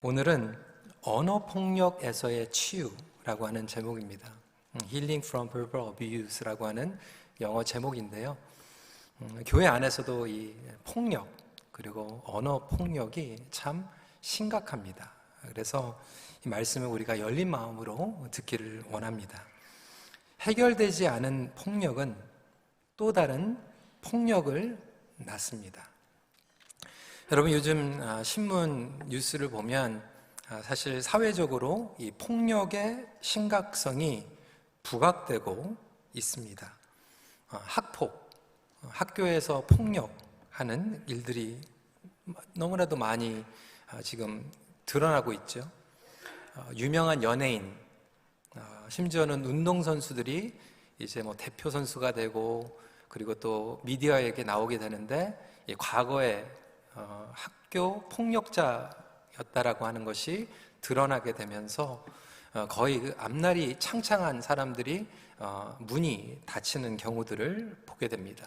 오늘은 언어폭력에서의 치유라고 하는 제목입니다. Healing from Verbal Abuse라고 하는 영어 제목인데요. 교회 안에서도 이 폭력 그리고 언어폭력이 참 심각합니다. 그래서 이 말씀을 우리가 열린 마음으로 듣기를 원합니다. 해결되지 않은 폭력은 또 다른 폭력을 낳습니다. 여러분, 요즘 신문 뉴스를 보면 사실 사회적으로 이 폭력의 심각성이 부각되고 있습니다. 학폭, 학교에서 폭력하는 일들이 너무나도 많이 지금 드러나고 있죠. 유명한 연예인, 심지어는 운동선수들이 이제 대표 선수가 되고 그리고 또 미디어에게 나오게 되는데 과거에 학교 폭력자였다라고 하는 것이 드러나게 되면서 거의 그 앞날이 창창한 사람들이 문이 닫히는 경우들을 보게 됩니다.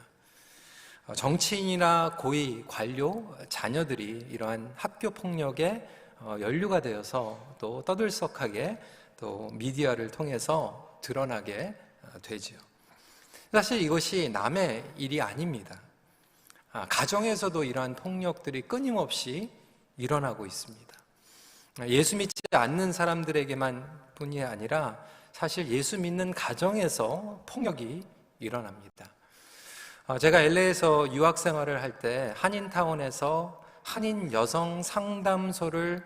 정치인이나 고위 관료, 자녀들이 이러한 학교 폭력에 연루가 되어서 또 떠들썩하게 또 미디어를 통해서 드러나게 되죠. 사실 이것이 남의 일이 아닙니다. 가정에서도 이러한 폭력들이 끊임없이 일어나고 있습니다. 예수 믿지 않는 사람들에게만 뿐이 아니라 사실 예수 믿는 가정에서 폭력이 일어납니다. 제가 LA에서 유학 생활을 할 때 한인타운에서 한인 여성 상담소를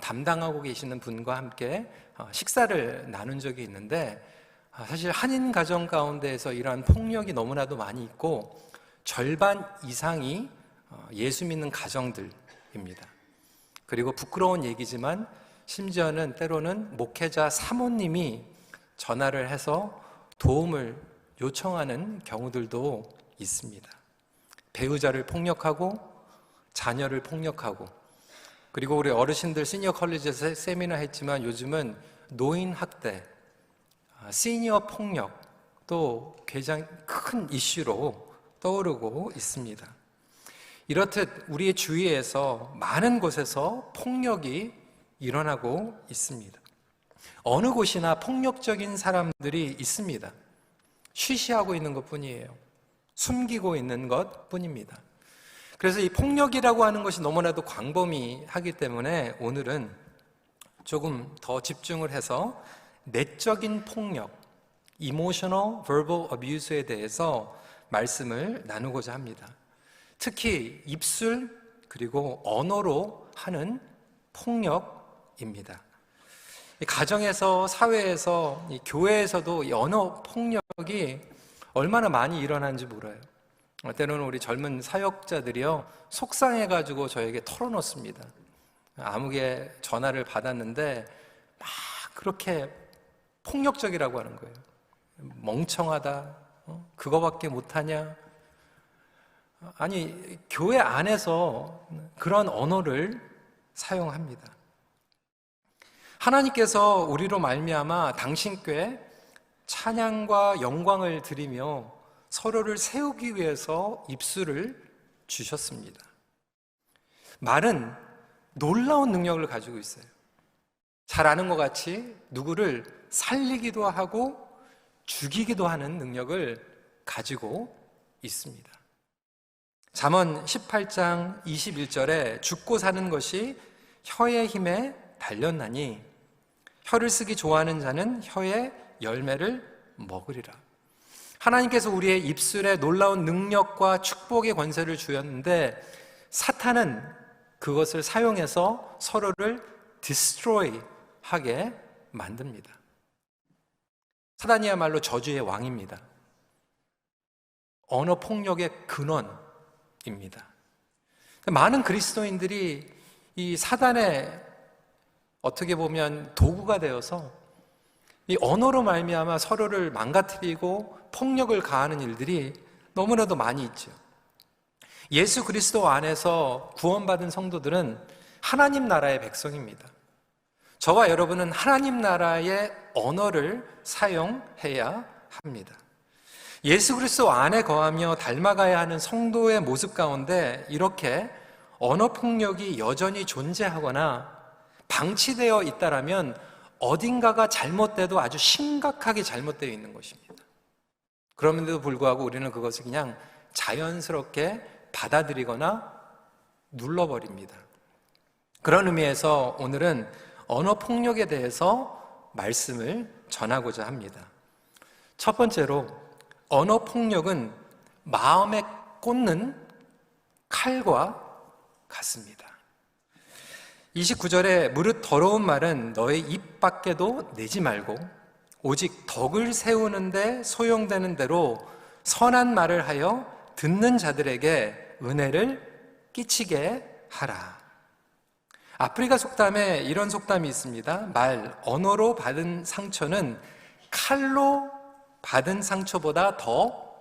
담당하고 계시는 분과 함께 식사를 나눈 적이 있는데 사실 한인 가정 가운데에서 이러한 폭력이 너무나도 많이 있고 절반 이상이 예수 믿는 가정들입니다. 그리고 부끄러운 얘기지만 심지어는 때로는 목회자 사모님이 전화를 해서 도움을 요청하는 경우들도 있습니다. 배우자를 폭력하고 자녀를 폭력하고 그리고 우리 어르신들 시니어 컬리지에서 세미나 했지만 요즘은 노인 학대, 시니어 폭력 또 굉장히 큰 이슈로 떠오르고 있습니다. 이렇듯 우리의 주위에서 많은 곳에서 폭력이 일어나고 있습니다. 어느 곳이나 폭력적인 사람들이 있습니다. 쉬쉬하고 있는 것뿐이에요. 숨기고 있는 것뿐입니다. 그래서 이 폭력이라고 하는 것이 너무나도 광범위하기 때문에 오늘은 조금 더 집중을 해서 내적인 폭력, Emotional Verbal Abuse에 대해서 말씀을 나누고자 합니다. 특히 입술 그리고 언어로 하는 폭력입니다. 가정에서, 사회에서, 교회에서도 이 언어 폭력이 얼마나 많이 일어나는지 몰라요. 때로는 우리 젊은 사역자들이요 속상해가지고 저에게 털어놓습니다. 아무개 전화를 받았는데 막 그렇게 폭력적이라고 하는 거예요. 멍청하다. 그거밖에 못하냐? 아니, 교회 안에서 그런 언어를 사용합니다. 하나님께서 우리로 말미암아 당신 께 찬양과 영광을 드리며 서로를 세우기 위해서 입술을 주셨습니다. 말은 놀라운 능력을 가지고 있어요. 잘 아는 것 같이 누구를 살리기도 하고 죽이기도 하는 능력을 가지고 있습니다. 잠언 18장 21절에 죽고 사는 것이 혀의 힘에 달렸나니 혀를 쓰기 좋아하는 자는 혀의 열매를 먹으리라. 하나님께서 우리의 입술에 놀라운 능력과 축복의 권세를 주었는데 사탄은 그것을 사용해서 서로를 destroy 하게 만듭니다. 사단이야말로 저주의 왕입니다. 언어 폭력의 근원입니다. 많은 그리스도인들이 이 사단의 어떻게 보면 도구가 되어서 이 언어로 말미암아 서로를 망가뜨리고 폭력을 가하는 일들이 너무나도 많이 있죠. 예수 그리스도 안에서 구원받은 성도들은 하나님 나라의 백성입니다. 저와 여러분은 하나님 나라의 언어를 사용해야 합니다. 예수 그리스도 안에 거하며 닮아가야 하는 성도의 모습 가운데 이렇게 언어 폭력이 여전히 존재하거나 방치되어 있다라면 어딘가가 잘못돼도 아주 심각하게 잘못되어 있는 것입니다. 그럼에도 불구하고 우리는 그것을 그냥 자연스럽게 받아들이거나 눌러버립니다. 그런 의미에서 오늘은 언어 폭력에 대해서 말씀을 전하고자 합니다. 첫 번째로, 언어 폭력은 마음에 꽂는 칼과 같습니다. 29절에 무릇 더러운 말은 너의 입 밖에도 내지 말고 오직 덕을 세우는데 소용되는 대로 선한 말을 하여 듣는 자들에게 은혜를 끼치게 하라. 아프리카 속담에 이런 속담이 있습니다. 언어로 받은 상처는 칼로 받은 상처보다 더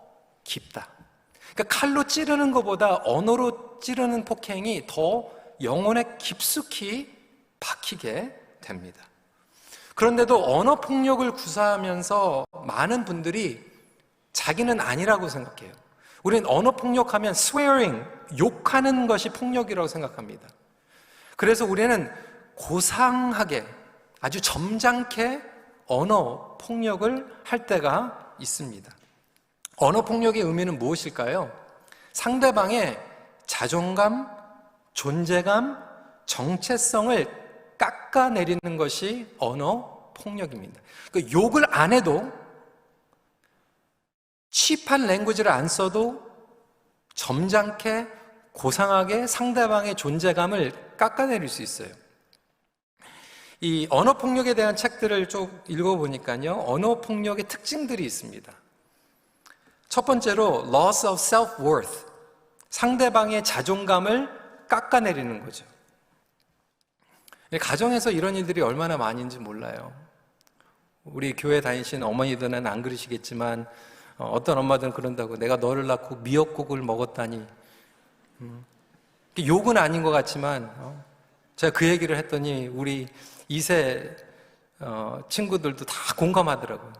깊다. 그러니까 칼로 찌르는 것보다 언어로 찌르는 폭행이 더 영혼에 깊숙이 박히게 됩니다. 그런데도 언어 폭력을 구사하면서 많은 분들이 자기는 아니라고 생각해요. 우리는 언어 폭력하면 swearing, 욕하는 것이 폭력이라고 생각합니다. 그래서 우리는 고상하게, 아주 점잖게 언어 폭력을 할 때가 있습니다. 언어 폭력의 의미는 무엇일까요? 상대방의 자존감, 존재감, 정체성을 깎아내리는 것이 언어 폭력입니다. 그러니까 욕을 안 해도, 치한 랭귀지를 안 써도 점잖게, 고상하게 상대방의 존재감을 깎아내릴 수 있어요. 이 언어 폭력에 대한 책들을 쭉 읽어보니까요, 언어 폭력의 특징들이 있습니다. 첫 번째로 loss of self-worth, 상대방의 자존감을 깎아내리는 거죠. 가정에서 이런 일들이 얼마나 많은지 몰라요. 우리 교회 다니신 어머니들은 안 그러시겠지만 어떤 엄마들은 그런다고, 내가 너를 낳고 미역국을 먹었다니. 욕은 아닌 것 같지만 제가 그 얘기를 했더니 우리 2세 친구들도 다 공감하더라고요.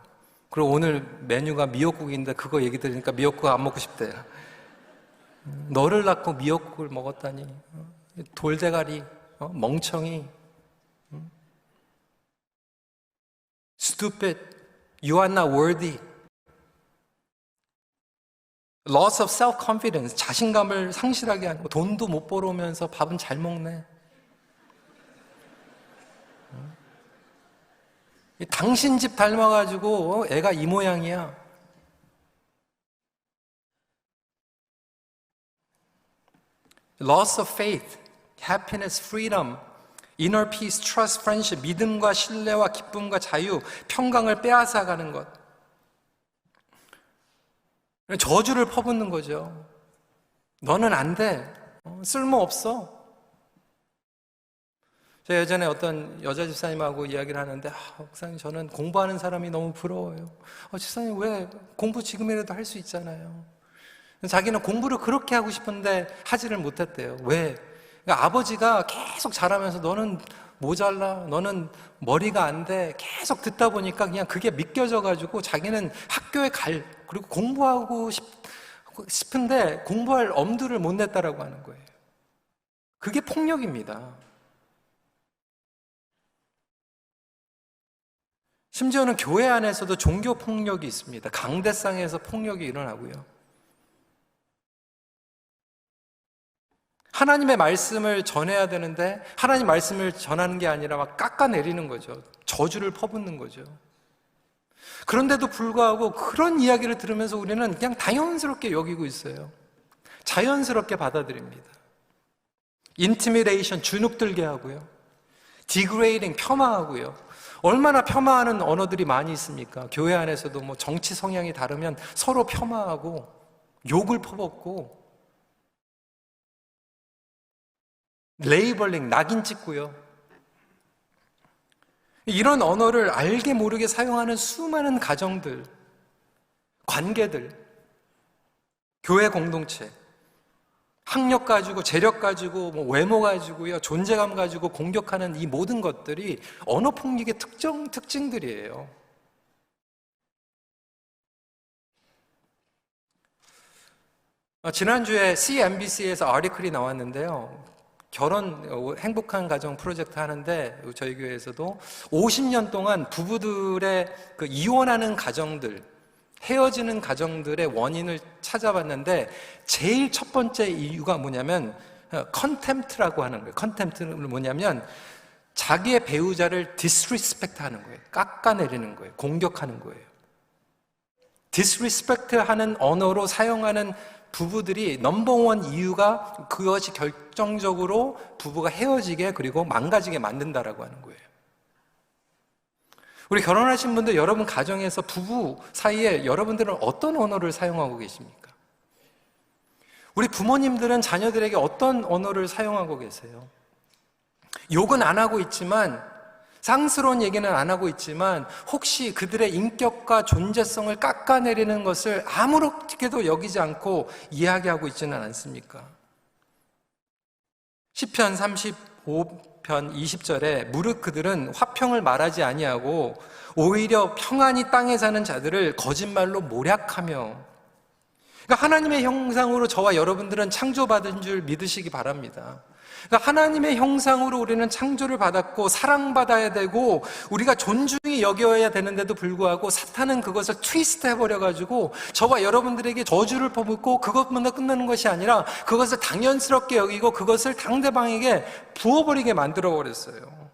그리고 오늘 메뉴가 미역국인데 그거 얘기 들으니까 미역국 안 먹고 싶대요. 너를 낳고 미역국을 먹었다니. 돌대가리, 멍청이, stupid, you are not worthy. loss of self-confidence, 자신감을 상실하게 하고, 돈도 못 벌어오면서 밥은 잘 먹네. 당신 집 닮아가지고 애가 이 모양이야. loss of faith, happiness, freedom, inner peace, trust, friendship, 믿음과 신뢰와 기쁨과 자유, 평강을 빼앗아가는 것. 저주를 퍼붓는 거죠. 너는 안 돼. 쓸모없어. 제가 예전에 어떤 여자 집사님하고 이야기를 하는데, 목사님, 저는 공부하는 사람이 너무 부러워요. 집사님, 왜? 공부 지금이라도 할 수 있잖아요. 자기는 공부를 그렇게 하고 싶은데 하지를 못했대요. 왜? 그러니까 아버지가 계속 자라면서 너는 모자라, 너는 머리가 안 돼, 계속 듣다 보니까 그냥 그게 믿겨져가지고 자기는 학교에 그리고 공부하고 싶은데 공부할 엄두를 못 냈다라고 하는 거예요. 그게 폭력입니다. 심지어는 교회 안에서도 종교 폭력이 있습니다. 강대상에서 폭력이 일어나고요. 하나님의 말씀을 전해야 되는데 하나님 말씀을 전하는 게 아니라 막 깎아내리는 거죠. 저주를 퍼붓는 거죠. 그런데도 불구하고 그런 이야기를 들으면서 우리는 그냥 당연스럽게 여기고 있어요. 자연스럽게 받아들입니다. 인티미데이션, 주눅들게 하고요. 디그레이딩, 폄하하고요. 얼마나 폄하하는 언어들이 많이 있습니까? 교회 안에서도 뭐 정치 성향이 다르면 서로 폄하하고 욕을 퍼붓고 레이벌링, 낙인 찍고요. 이런 언어를 알게 모르게 사용하는 수많은 가정들, 관계들, 교회 공동체, 학력 가지고, 재력 가지고, 외모 가지고요, 존재감 가지고 공격하는 이 모든 것들이 언어 폭력의 특징들이에요. 지난주에 CNBC에서 아티클이 나왔는데요. 행복한 가정 프로젝트 하는데 저희 교회에서도 50년 동안 부부들의 그 이혼하는 가정들, 헤어지는 가정들의 원인을 찾아봤는데 제일 첫 번째 이유가 뭐냐면 컨템프트라고 하는 거예요. 컨템프트는 뭐냐면 자기의 배우자를 disrespect 하는 거예요. 깎아내리는 거예요. 공격하는 거예요. disrespect 하는 언어로 사용하는 부부들이 넘버원 이유가 그것이 결정적으로 부부가 헤어지게 그리고 망가지게 만든다라고 하는 거예요. 우리 결혼하신 분들 여러분 가정에서 부부 사이에 여러분들은 어떤 언어를 사용하고 계십니까? 우리 부모님들은 자녀들에게 어떤 언어를 사용하고 계세요? 욕은 안 하고 있지만 쌍스러운 얘기는 안 하고 있지만 혹시 그들의 인격과 존재성을 깎아내리는 것을 아무렇게도 여기지 않고 이야기하고 있지는 않습니까? 시편 35편 20절에 무릇 그들은 화평을 말하지 아니하고 오히려 평안히 땅에 사는 자들을 거짓말로 모략하며, 그러니까 하나님의 형상으로 저와 여러분들은 창조받은 줄 믿으시기 바랍니다. 그러니까 하나님의 형상으로 우리는 창조를 받았고 사랑받아야 되고 우리가 존중히 여겨야 되는데도 불구하고 사탄은 그것을 트위스트 해버려가지고 저와 여러분들에게 저주를 퍼붓고 그것만 끝나는 것이 아니라 그것을 당연스럽게 여기고 그것을 상대방에게 부어버리게 만들어버렸어요.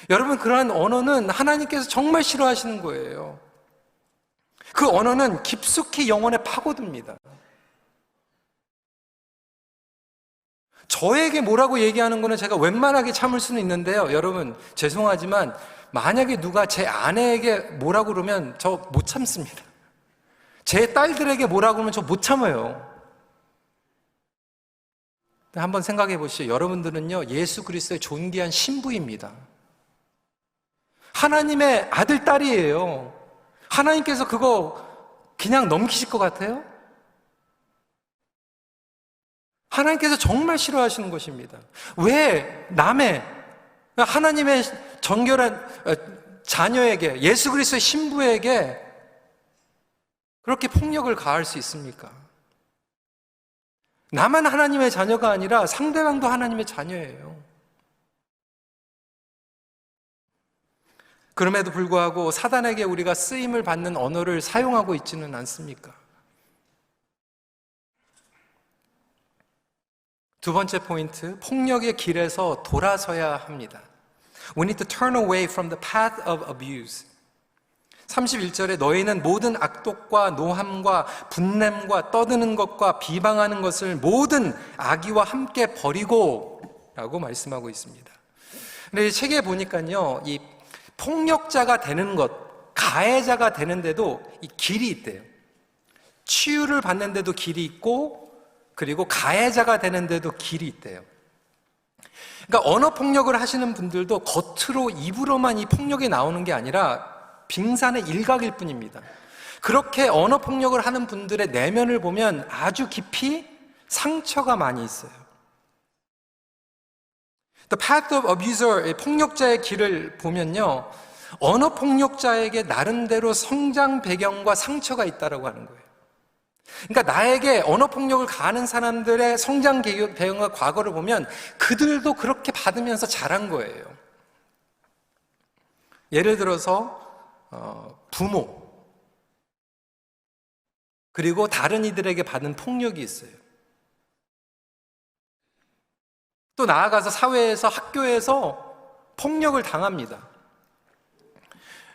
여러분, 그러한 언어는 하나님께서 정말 싫어하시는 거예요. 그 언어는 깊숙이 영혼에 파고듭니다. 저에게 뭐라고 얘기하는 거는 제가 웬만하게 참을 수는 있는데요. 여러분, 죄송하지만 만약에 누가 제 아내에게 뭐라고 그러면 저 못 참습니다. 제 딸들에게 뭐라고 그러면 저 못 참아요. 한번 생각해 보시죠. 여러분들은요, 예수 그리스도의 존귀한 신부입니다. 하나님의 아들, 딸이에요. 하나님께서 그거 그냥 넘기실 것 같아요? 하나님께서 정말 싫어하시는 것입니다. 왜 남의 하나님의 정결한 자녀에게, 예수 그리스도의 신부에게 그렇게 폭력을 가할 수 있습니까? 나만 하나님의 자녀가 아니라 상대방도 하나님의 자녀예요. 그럼에도 불구하고 사단에게 우리가 쓰임을 받는 언어를 사용하고 있지는 않습니까? 두 번째 포인트, 폭력의 길에서 돌아서야 합니다. We need to turn away from the path of abuse. 31절에 너희는 모든 악독과 노함과 분냄과 떠드는 것과 비방하는 것을 모든 악의와 함께 버리고 라고 말씀하고 있습니다. 근데 이 책에 보니까요, 이 폭력자가 되는 것, 가해자가 되는데도 이 길이 있대요. 치유를 받는데도 길이 있고 그리고 가해자가 되는데도 길이 있대요. 그러니까 언어 폭력을 하시는 분들도 겉으로 입으로만 이 폭력이 나오는 게 아니라 빙산의 일각일 뿐입니다. 그렇게 언어 폭력을 하는 분들의 내면을 보면 아주 깊이 상처가 많이 있어요. The path of abuser, 폭력자의 길을 보면요, 언어 폭력자에게 나름대로 성장 배경과 상처가 있다라고 하는 거예요. 그러니까 나에게 언어 폭력을 가하는 사람들의 성장 배경과 과거를 보면 그들도 그렇게 받으면서 자란 거예요. 예를 들어서 부모 그리고 다른 이들에게 받은 폭력이 있어요. 또 나아가서 사회에서, 학교에서 폭력을 당합니다.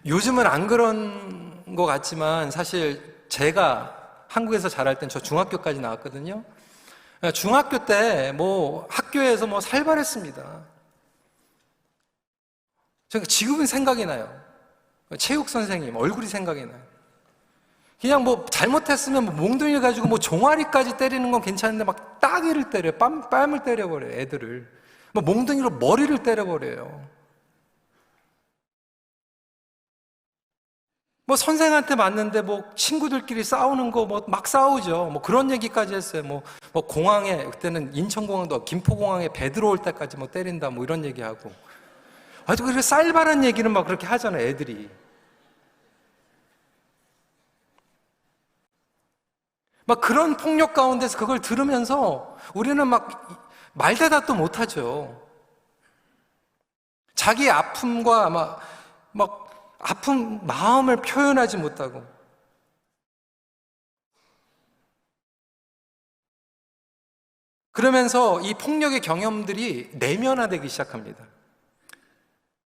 요즘은 안 그런 것 같지만 사실 제가 한국에서 자랄 땐 저 중학교까지 나왔거든요. 중학교 때 학교에서 살벌했습니다. 제가 지금은 생각이 나요. 체육 선생님 얼굴이 생각이 나요. 그냥 잘못했으면 몽둥이를 가지고 종아리까지 때리는 건 괜찮은데 막 따귀를 때려요. 뺨을 때려버려요, 애들을. 몽둥이로 머리를 때려버려요. 선생한테 맞는데 친구들끼리 싸우는 거 막 싸우죠. 그런 얘기까지 했어요. 공항에, 그때는 인천공항도 김포공항에 배 들어올 때까지 때린다 이런 얘기하고. 아주 그렇게 쌀바른 얘기는 막 그렇게 하잖아요, 애들이. 그런 폭력 가운데서 그걸 들으면서 우리는 말대답도 못하죠. 자기의 아픔과 막 아픈 마음을 표현하지 못하고. 그러면서 이 폭력의 경험들이 내면화되기 시작합니다.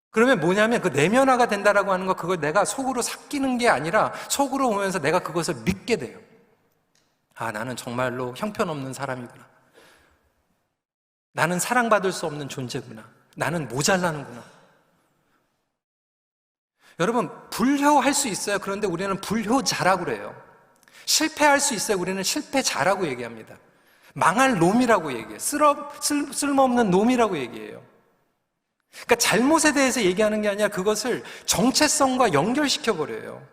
그러면 뭐냐면 그 내면화가 된다라고 하는 거, 그걸 내가 속으로 삭히는 게 아니라 속으로 오면서 내가 그것을 믿게 돼요. 아, 나는 정말로 형편없는 사람이구나. 나는 사랑받을 수 없는 존재구나. 나는 모자라는구나. 여러분, 불효할 수 있어요. 그런데 우리는 불효자라고 그래요. 실패할 수 있어요. 우리는 실패자라고 얘기합니다. 망할 놈이라고 얘기해요. 쓸모없는 놈이라고 얘기해요. 그러니까 잘못에 대해서 얘기하는 게 아니라 그것을 정체성과 연결시켜버려요.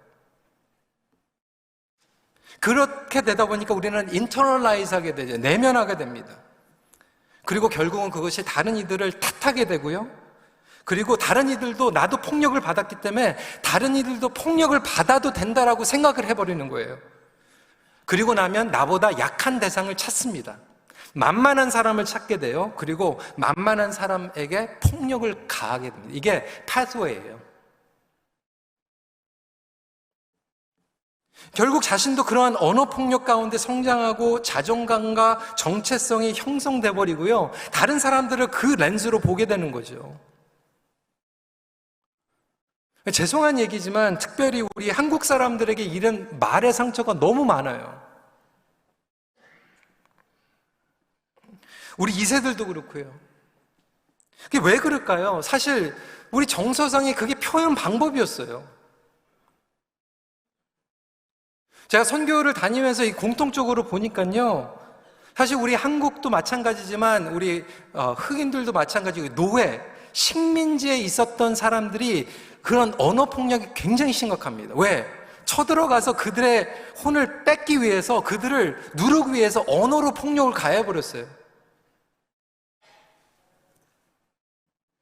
그렇게 되다 보니까 우리는 internalize 하게 되죠. 내면하게 됩니다. 그리고 결국은 그것이 다른 이들을 탓하게 되고요. 그리고 다른 이들도 나도 폭력을 받았기 때문에 다른 이들도 폭력을 받아도 된다라고 생각을 해버리는 거예요. 그리고 나면 나보다 약한 대상을 찾습니다. 만만한 사람을 찾게 돼요. 그리고 만만한 사람에게 폭력을 가하게 됩니다. 이게 pathway예요. 결국 자신도 그러한 언어 폭력 가운데 성장하고 자존감과 정체성이 형성돼 버리고요. 다른 사람들을 그 렌즈로 보게 되는 거죠. 죄송한 얘기지만 특별히 우리 한국 사람들에게 이런 말의 상처가 너무 많아요. 우리 2세들도 그렇고요. 그게 왜 그럴까요? 사실 우리 정서상에 그게 표현 방법이었어요. 제가 선교를 다니면서 이 공통적으로 보니까요, 사실 우리 한국도 마찬가지지만 우리 흑인들도 마찬가지고 노예, 식민지에 있었던 사람들이 그런 언어 폭력이 굉장히 심각합니다. 왜? 쳐들어가서 그들의 혼을 뺏기 위해서, 그들을 누르기 위해서 언어로 폭력을 가해버렸어요.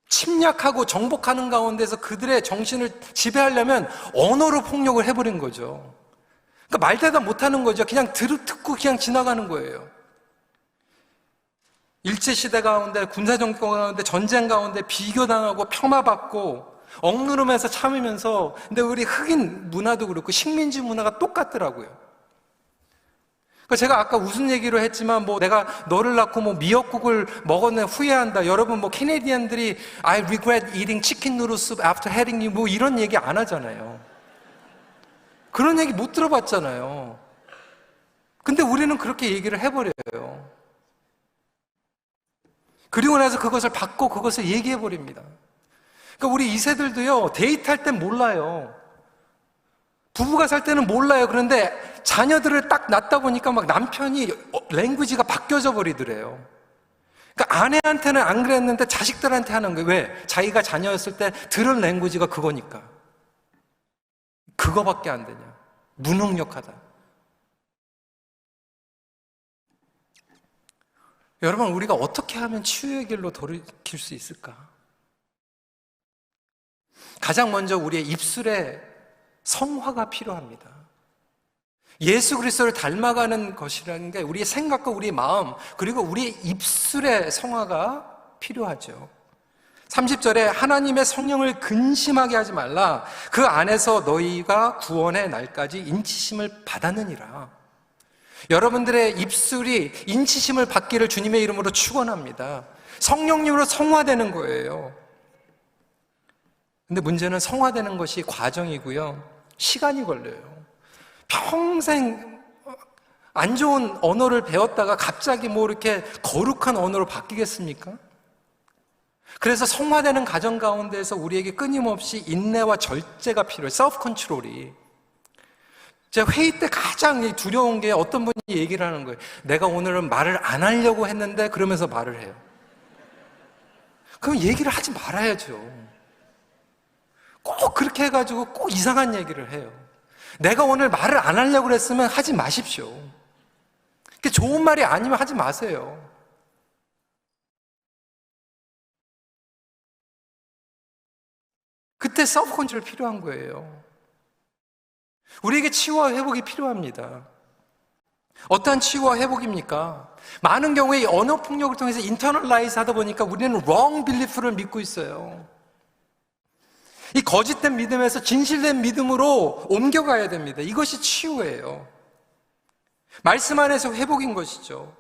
침략하고 정복하는 가운데서 그들의 정신을 지배하려면 언어로 폭력을 해버린 거죠. 그러니까 말대답 못하는 거죠. 그냥 듣고 그냥 지나가는 거예요. 일제시대 가운데, 군사정권 가운데, 전쟁 가운데 비교당하고 폄하받고 억누르면서 참으면서, 근데 우리 흑인 문화도 그렇고 식민지 문화가 똑같더라고요. 그러니까 제가 아까 무슨 얘기로 했지만 내가 너를 낳고 미역국을 먹었네 후회한다. 여러분 캐네디언들이 I regret eating chicken noodle soup after having you 이런 얘기 안 하잖아요. 그런 얘기 못 들어봤잖아요. 근데 우리는 그렇게 얘기를 해버려요. 그리고 나서 그것을 받고 그것을 얘기해버립니다. 그러니까 우리 2세들도요, 데이트할 땐 몰라요. 부부가 살 때는 몰라요. 그런데 자녀들을 딱 낳다 보니까 남편이 랭귀지가 바뀌어져 버리더래요. 그러니까 아내한테는 안 그랬는데 자식들한테 하는 거예요. 왜? 자기가 자녀였을 때 들은 랭귀지가 그거니까. 그거밖에 안 되냐. 무능력하다. 여러분, 우리가 어떻게 하면 치유의 길로 돌이킬 수 있을까? 가장 먼저 우리의 입술에 성화가 필요합니다. 예수 그리스도를 닮아가는 것이라는 게 우리의 생각과 우리의 마음, 그리고 우리의 입술의 성화가 필요하죠. 30절에 하나님의 성령을 근심하게 하지 말라. 그 안에서 너희가 구원의 날까지 인치심을 받았느니라. 여러분들의 입술이 인치심을 받기를 주님의 이름으로 축원합니다. 성령님으로 성화되는 거예요. 근데 문제는 성화되는 것이 과정이고요. 시간이 걸려요. 평생 안 좋은 언어를 배웠다가 갑자기 이렇게 거룩한 언어로 바뀌겠습니까? 그래서 성화되는 과정 가운데서 우리에게 끊임없이 인내와 절제가 필요해요. 셀프 컨트롤이. 제가 회의 때 가장 두려운 게 어떤 분이 얘기를 하는 거예요. 내가 오늘은 말을 안 하려고 했는데 그러면서 말을 해요. 그럼 얘기를 하지 말아야죠. 꼭 그렇게 해가지고 꼭 이상한 얘기를 해요. 내가 오늘 말을 안 하려고 그랬으면 하지 마십시오. 그게 좋은 말이 아니면 하지 마세요. 그때 셀프 컨트롤 필요한 거예요. 우리에게 치유와 회복이 필요합니다. 어떠한 치유와 회복입니까? 많은 경우에 이 언어 폭력을 통해서 인터널라이즈 하다 보니까 우리는 wrong belief를 믿고 있어요. 이 거짓된 믿음에서 진실된 믿음으로 옮겨가야 됩니다. 이것이 치유예요. 말씀 안에서 회복인 것이죠.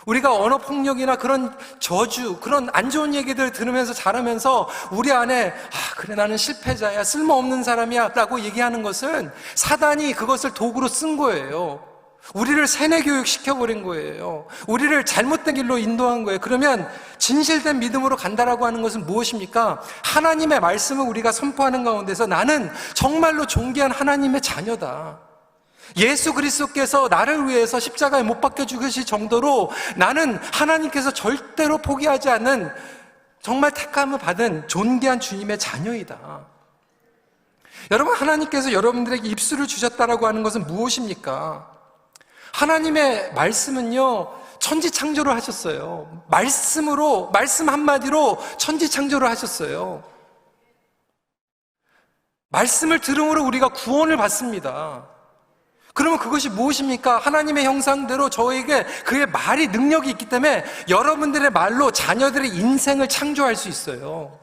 우리가 언어 폭력이나 그런 저주, 그런 안 좋은 얘기들 들으면서 자라면서 우리 안에 그래 나는 실패자야, 쓸모없는 사람이야 라고 얘기하는 것은 사단이 그것을 도구로 쓴 거예요. 우리를 세뇌 교육시켜버린 거예요. 우리를 잘못된 길로 인도한 거예요. 그러면 진실된 믿음으로 간다라고 하는 것은 무엇입니까? 하나님의 말씀을 우리가 선포하는 가운데서 나는 정말로 존귀한 하나님의 자녀다. 예수 그리스도께서 나를 위해서 십자가에 못 박혀 죽으실 정도로 나는 하나님께서 절대로 포기하지 않는 정말 택함을 받은 존귀한 주님의 자녀이다. 여러분, 하나님께서 여러분들에게 입술을 주셨다라고 하는 것은 무엇입니까? 하나님의 말씀은요, 천지창조를 하셨어요. 말씀 한마디로 천지창조를 하셨어요. 말씀을 들음으로 우리가 구원을 받습니다. 그러면 그것이 무엇입니까? 하나님의 형상대로 저에게 그의 말이 능력이 있기 때문에 여러분들의 말로 자녀들의 인생을 창조할 수 있어요.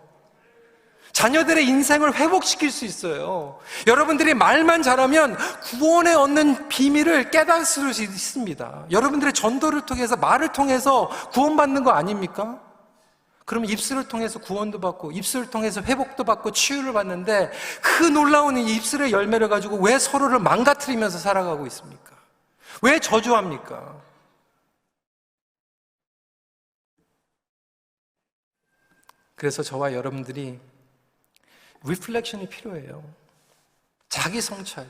자녀들의 인생을 회복시킬 수 있어요. 여러분들이 말만 잘하면 구원에 얻는 비밀을 깨달을 수 있습니다. 여러분들의 전도를 통해서, 말을 통해서 구원받는 거 아닙니까? 그러면 입술을 통해서 구원도 받고 입술을 통해서 회복도 받고 치유를 받는데 그 놀라운 이 입술의 열매를 가지고 왜 서로를 망가뜨리면서 살아가고 있습니까? 왜 저주합니까? 그래서 저와 여러분들이 리플렉션이 필요해요. 자기 성찰.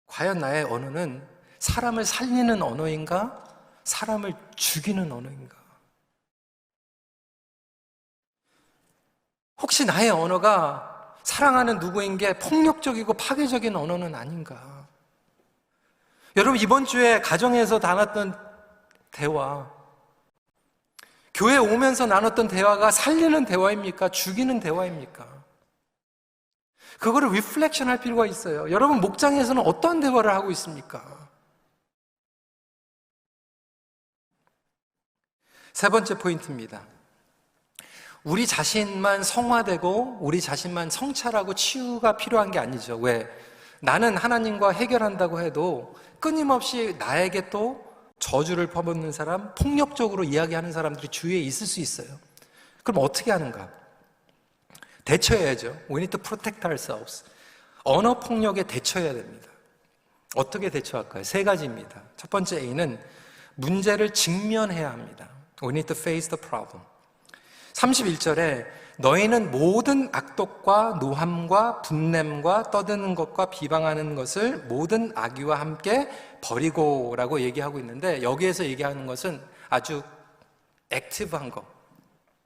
과연 나의 언어는 사람을 살리는 언어인가? 사람을 죽이는 언어인가? 혹시 나의 언어가 사랑하는 누구인 게 폭력적이고 파괴적인 언어는 아닌가? 여러분, 이번 주에 가정에서 나눴던 대화, 교회 오면서 나눴던 대화가 살리는 대화입니까? 죽이는 대화입니까? 그거를 리플렉션 할 필요가 있어요. 여러분, 목장에서는 어떤 대화를 하고 있습니까? 세 번째 포인트입니다. 우리 자신만 성화되고 우리 자신만 성찰하고 치유가 필요한 게 아니죠. 왜? 나는 하나님과 해결한다고 해도 끊임없이 나에게 또 저주를 퍼붓는 사람, 폭력적으로 이야기하는 사람들이 주위에 있을 수 있어요. 그럼 어떻게 하는가? 대처해야죠. We need to protect ourselves. 언어 폭력에 대처해야 됩니다. 어떻게 대처할까요? 세 가지입니다. 첫 번째 A는 문제를 직면해야 합니다. We need to face the problem. 31절에 너희는 모든 악독과 노함과 분냄과 떠드는 것과 비방하는 것을 모든 악의와 함께 버리고 라고 얘기하고 있는데, 여기에서 얘기하는 것은 아주 액티브한 것,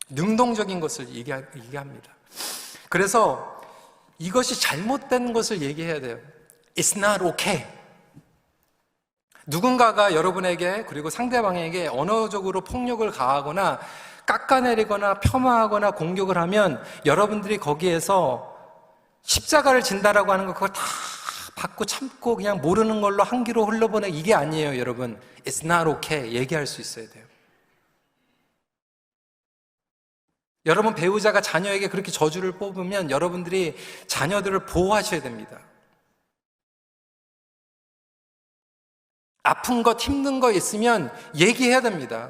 능동적인 것을 얘기합니다. 그래서 이것이 잘못된 것을 얘기해야 돼요. It's not okay. 누군가가 여러분에게 그리고 상대방에게 언어적으로 폭력을 가하거나 깎아내리거나 폄하하거나 공격을 하면 여러분들이 거기에서 십자가를 진다라고 하는 거 그걸 다 받고 참고 그냥 모르는 걸로 한 귀로 흘러보내, 이게 아니에요. 여러분, It's not okay 얘기할 수 있어야 돼요. 여러분, 배우자가 자녀에게 그렇게 저주를 뽑으면 여러분들이 자녀들을 보호하셔야 됩니다. 아픈 것, 힘든 거 있으면 얘기해야 됩니다.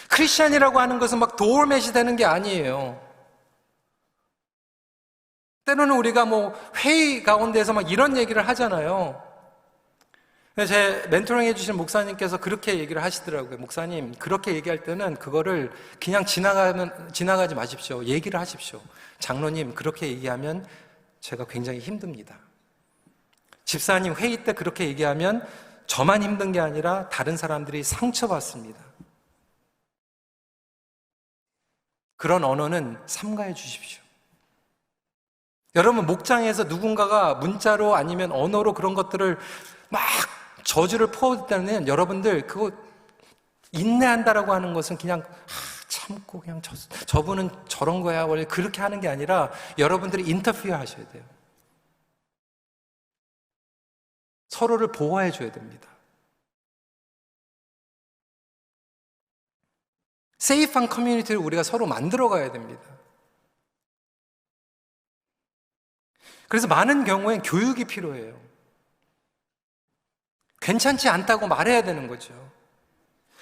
크리스찬이라고 하는 것은 막 도어맷이 되는 게 아니에요. 때로는 우리가 회의 가운데서 막 이런 얘기를 하잖아요. 제 멘토링 해주신 목사님께서 그렇게 얘기를 하시더라고요. 목사님, 그렇게 얘기할 때는 그거를 그냥 지나가지 마십시오. 얘기를 하십시오. 장로님, 그렇게 얘기하면 제가 굉장히 힘듭니다. 집사님, 회의 때 그렇게 얘기하면 저만 힘든 게 아니라 다른 사람들이 상처받습니다. 그런 언어는 삼가해 주십시오. 여러분, 목장에서 누군가가 문자로 아니면 언어로 그런 것들을 막 저주를 퍼올 때는 여러분들 그거 인내한다라고 하는 것은 그냥 참고 그냥 저분은 저런 거야 원래 그렇게 하는 게 아니라 여러분들이 인터피어 하셔야 돼요. 서로를 보호해 줘야 됩니다. 세이프한 커뮤니티를 우리가 서로 만들어 가야 됩니다. 그래서 많은 경우엔 교육이 필요해요. 괜찮지 않다고 말해야 되는 거죠.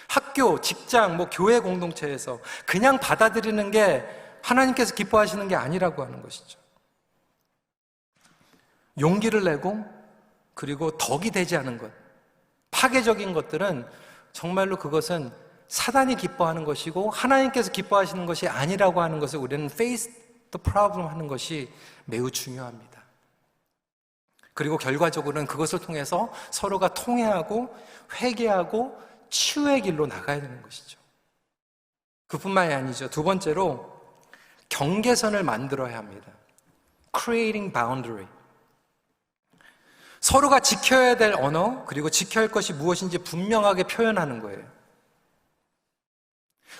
학교, 직장, 교회 공동체에서 그냥 받아들이는 게 하나님께서 기뻐하시는 게 아니라고 하는 것이죠. 용기를 내고, 그리고 덕이 되지 않은 것, 파괴적인 것들은 정말로 그것은 사단이 기뻐하는 것이고 하나님께서 기뻐하시는 것이 아니라고 하는 것을 우리는 face the problem 하는 것이 매우 중요합니다. 그리고 결과적으로는 그것을 통해서 서로가 통회하고 회개하고 치유의 길로 나가야 되는 것이죠. 그뿐만이 아니죠. 두 번째로 경계선을 만들어야 합니다. Creating boundary. 서로가 지켜야 될 언어, 그리고 지켜야 할 것이 무엇인지 분명하게 표현하는 거예요.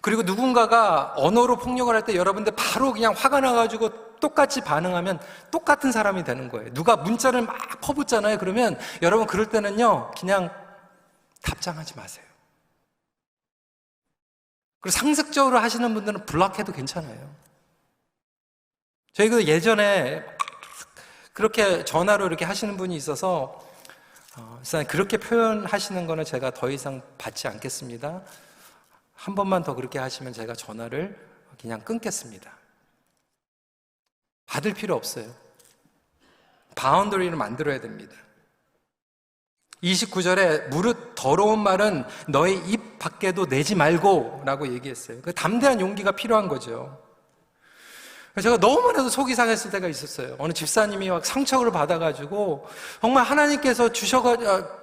그리고 누군가가 언어로 폭력을 할 때 여러분들 바로 그냥 화가 나가지고 똑같이 반응하면 똑같은 사람이 되는 거예요. 누가 문자를 막 퍼붓잖아요. 그러면 여러분 그럴 때는요, 그냥 답장하지 마세요. 그리고 상습적으로 하시는 분들은 블락해도 괜찮아요. 저희가 예전에 그렇게 전화로 이렇게 하시는 분이 있어서 그렇게 표현하시는 거는 제가 더 이상 받지 않겠습니다. 한 번만 더 그렇게 하시면 제가 전화를 그냥 끊겠습니다. 받을 필요 없어요. 바운더리를 만들어야 됩니다. 29절에 무릇 더러운 말은 너의 입 밖에도 내지 말고 라고 얘기했어요. 그 담대한 용기가 필요한 거죠. 제가 너무나도 속이 상했을 때가 있었어요. 어느 집사님이 막 상처를 받아가지고 정말 하나님께서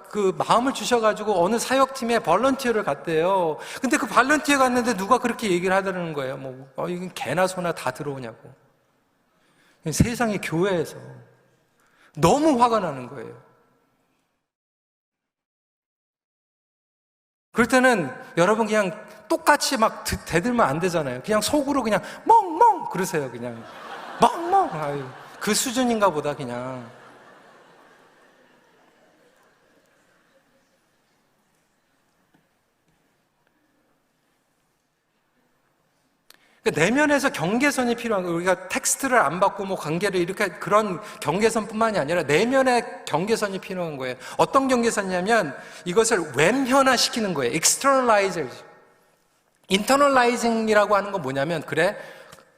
그 마음을 주셔가지고 어느 사역팀에 벌런티어를 갔대요. 근데 그 벌런티어 갔는데 누가 그렇게 얘기를 하더라는 거예요. 이건 개나 소나 다 들어오냐고. 세상의 교회에서 너무 화가 나는 거예요. 그럴 때는 여러분 그냥 똑같이 막 대들면 안 되잖아요. 그냥 속으로 그냥 멍멍 그러세요. 그냥 멍멍. 아유, 그 수준인가 보다 그냥. 내면에서 경계선이 필요한 거예요. 우리가 텍스트를 안 받고 관계를 이렇게 그런 경계선뿐만이 아니라 내면의 경계선이 필요한 거예요. 어떤 경계선이냐면 이것을 외면화시키는 거예요. externalizing. internalizing이라고 하는 건 뭐냐면 그래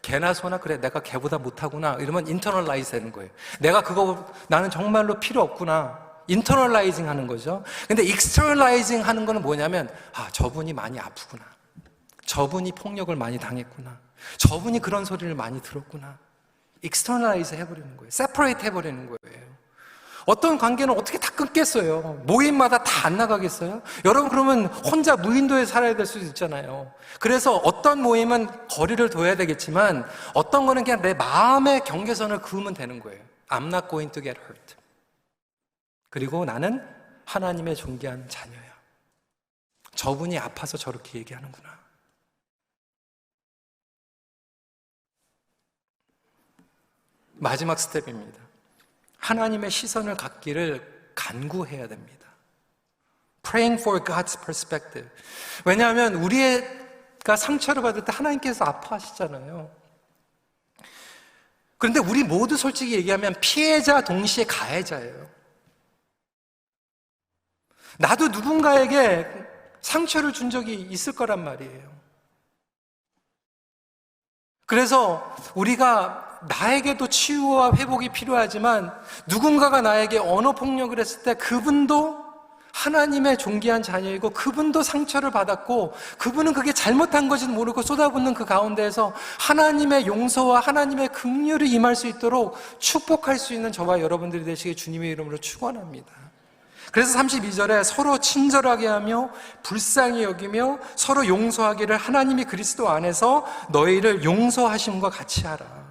개나 소나 그래 내가 걔보다 못하구나 이러면 internalize 되는 거예요. 내가 그거 나는 정말로 필요 없구나. internalizing 하는 거죠. 근데 externalizing 하는 거는 뭐냐면 저분이 많이 아프구나. 저분이 폭력을 많이 당했구나. 저분이 그런 소리를 많이 들었구나. externalize 해버리는 거예요. separate 해버리는 거예요. 어떤 관계는 어떻게 다 끊겠어요? 모임마다 다 안 나가겠어요? 여러분 그러면 혼자 무인도에 살아야 될 수도 있잖아요. 그래서 어떤 모임은 거리를 둬야 되겠지만 어떤 거는 그냥 내 마음의 경계선을 그으면 되는 거예요. I'm not going to get hurt. 그리고 나는 하나님의 존귀한 자녀야. 저분이 아파서 저렇게 얘기하는구나. 마지막 스텝입니다. 하나님의 시선을 갖기를 간구해야 됩니다. Praying for God's perspective. 왜냐하면 우리가 상처를 받을 때 하나님께서 아파하시잖아요. 그런데 우리 모두 솔직히 얘기하면 피해자 동시에 가해자예요. 나도 누군가에게 상처를 준 적이 있을 거란 말이에요. 그래서 우리가 나에게도 치유와 회복이 필요하지만 누군가가 나에게 언어 폭력을 했을 때 그분도 하나님의 존귀한 자녀이고 그분도 상처를 받았고 그분은 그게 잘못한 것인지 모르고 쏟아붓는 그 가운데에서 하나님의 용서와 하나님의 긍휼이 임할 수 있도록 축복할 수 있는 저와 여러분들이 되시길 주님의 이름으로 축원합니다. 그래서 32절에 서로 친절하게 하며 불쌍히 여기며 서로 용서하기를 하나님이 그리스도 안에서 너희를 용서하심과 같이 하라.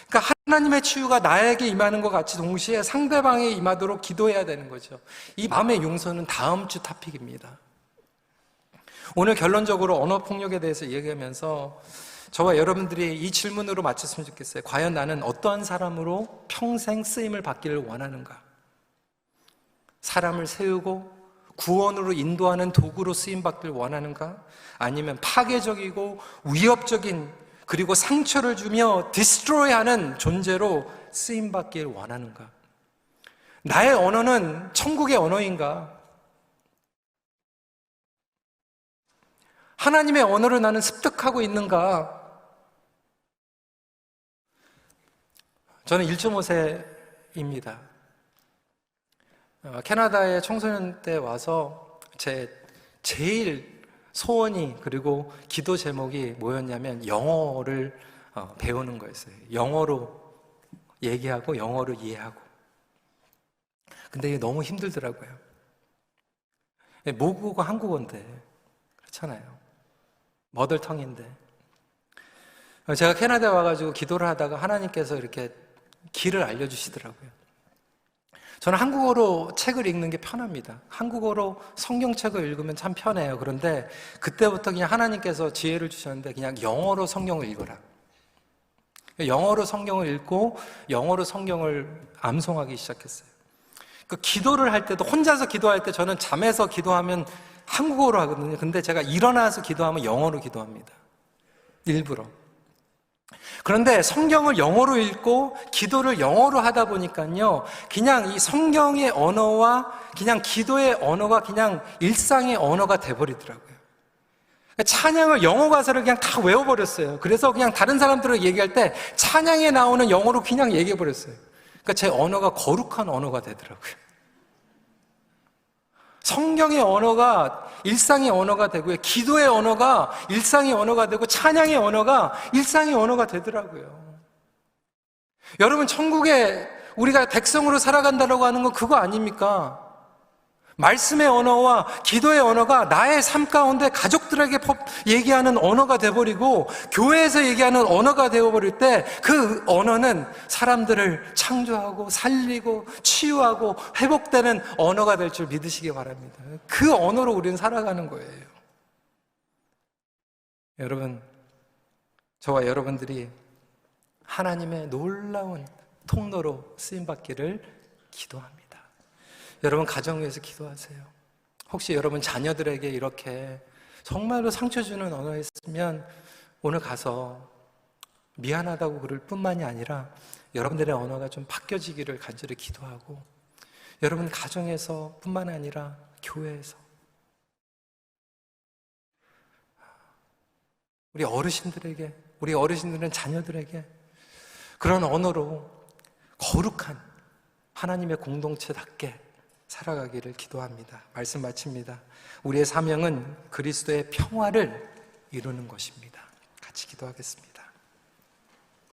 그러니까 하나님의 치유가 나에게 임하는 것 같이 동시에 상대방에 임하도록 기도해야 되는 거죠. 이 마음의 용서는 다음 주 토픽입니다. 오늘 결론적으로 언어폭력에 대해서 얘기하면서 저와 여러분들이 이 질문으로 맞췄으면 좋겠어요. 과연 나는 어떠한 사람으로 평생 쓰임을 받기를 원하는가? 사람을 세우고 구원으로 인도하는 도구로 쓰임받길 원하는가? 아니면 파괴적이고 위협적인, 그리고 상처를 주며 디스트로이하는 존재로 쓰임받길 원하는가? 나의 언어는 천국의 언어인가? 하나님의 언어를 나는 습득하고 있는가? 저는 1.5세입니다. 캐나다에 청소년 때 와서 제일 소원이, 그리고 기도 제목이 뭐였냐면 영어를 배우는 거였어요. 영어로 얘기하고 영어로 이해하고. 근데 이게 너무 힘들더라고요. 모국어가 한국어인데, 그렇잖아요. 머들텅인데. 제가 캐나다에 와가지고 기도를 하다가 하나님께서 이렇게 길을 알려주시더라고요. 저는 한국어로 책을 읽는 게 편합니다. 한국어로 성경책을 읽으면 참 편해요. 그런데 그때부터 그냥 하나님께서 지혜를 주셨는데 그냥 영어로 성경을 읽어라. 영어로 성경을 읽고 영어로 성경을 암송하기 시작했어요. 그 기도를 할 때도, 혼자서 기도할 때 저는 잠에서 기도하면 한국어로 하거든요. 근데 제가 일어나서 기도하면 영어로 기도합니다. 일부러. 그런데 성경을 영어로 읽고 기도를 영어로 하다 보니까요, 그냥 이 성경의 언어와 그냥 기도의 언어가 그냥 일상의 언어가 돼버리더라고요. 찬양을, 영어 가사를 그냥 다 외워버렸어요. 그래서 그냥 다른 사람들을 얘기할 때 찬양에 나오는 영어로 그냥 얘기해버렸어요. 그러니까 제 언어가 거룩한 언어가 되더라고요. 성경의 언어가 일상의 언어가 되고요, 기도의 언어가 일상의 언어가 되고, 찬양의 언어가 일상의 언어가 되더라고요. 여러분, 천국에 우리가 백성으로 살아간다고 하는 건 그거 아닙니까? 말씀의 언어와 기도의 언어가 나의 삶 가운데 가족들에게 얘기하는 언어가 돼버리고, 교회에서 얘기하는 언어가 되어버릴 때 그 언어는 사람들을 창조하고 살리고 치유하고 회복되는 언어가 될 줄 믿으시기 바랍니다. 그 언어로 우리는 살아가는 거예요. 여러분, 저와 여러분들이 하나님의 놀라운 통로로 쓰임받기를 기도합니다. 여러분, 가정 위해서 기도하세요. 혹시 여러분 자녀들에게 이렇게 정말로 상처 주는 언어가 있으면 오늘 가서 미안하다고 그럴 뿐만이 아니라 여러분들의 언어가 좀 바뀌어지기를 간절히 기도하고, 여러분 가정에서 뿐만 아니라 교회에서, 우리 어르신들에게, 우리 어르신들은 자녀들에게 그런 언어로 거룩한 하나님의 공동체답게 살아가기를 기도합니다. 말씀 마칩니다. 우리의 사명은 그리스도의 평화를 이루는 것입니다. 같이 기도하겠습니다.